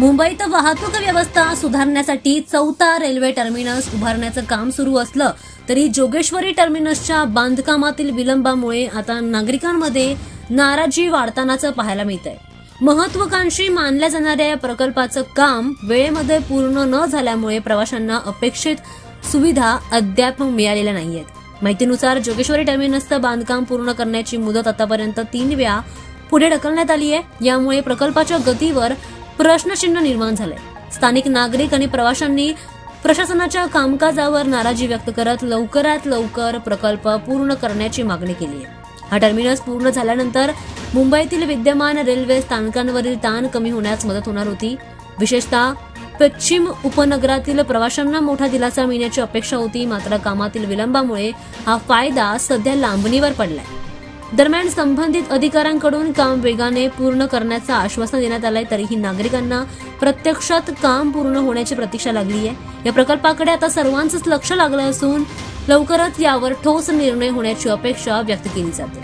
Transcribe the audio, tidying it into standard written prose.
मुंबईत वाहतूक व्यवस्था सुधारण्यासाठी 4था रेल्वे टर्मिनस उभारण्याचं काम सुरू असलं तरी जोगेश्वरी टर्मिनसच्या बांधकामातील विलंबामुळे आता नागरिकांमध्ये नाराजी वाढतानाचं पाहायला मिळतंय। महत्वाकांक्षी मानल्या जाणाऱ्या या प्रकल्पाचं काम वेळेमध्ये पूर्ण न झाल्यामुळे प्रवाशांना अपेक्षित सुविधा अद्याप मिळालेल्या नाहीयेत। माहितीनुसार जोगेश्वरी टर्मिनसचं बांधकाम पूर्ण करण्याची मुदत आतापर्यंत 3 वेळा पुढे ढकलण्यात आली आहे। यामुळे प्रकल्पाच्या गतीवर प्रश्नचिन्ह निर्माण झालंय। स्थानिक नागरिक आणि प्रवाशांनी प्रशासनाच्या कामकाजावर नाराजी व्यक्त करत लवकरात लवकर प्रकल्प पूर्ण करण्याची मागणी केली आहे। हा टर्मिनस पूर्ण झाल्यानंतर मुंबईतील विद्यमान रेल्वे स्थानकांवरील ताण कमी होण्यास मदत होणार होती। विशेषतः पश्चिम उपनगरातील प्रवाशांना मोठा दिलासा मिळण्याची अपेक्षा होती, मात्र कामातील विलंबामुळे हा फायदा सध्या लांबणीवर पडलाय। दरम्यान संबंधित अधिकाऱ्यांकडून काम वेगाने पूर्ण करण्याचं आश्वासन देण्यात आलंय, तरीही नागरिकांना प्रत्यक्षात काम पूर्ण होण्याची प्रतीक्षा लागली आहे। या प्रकल्पाकडे आता सर्वांचंच लक्ष लागलं असून लवकरच यावर ठोस निर्णय होण्याची अपेक्षा व्यक्त केली जाते।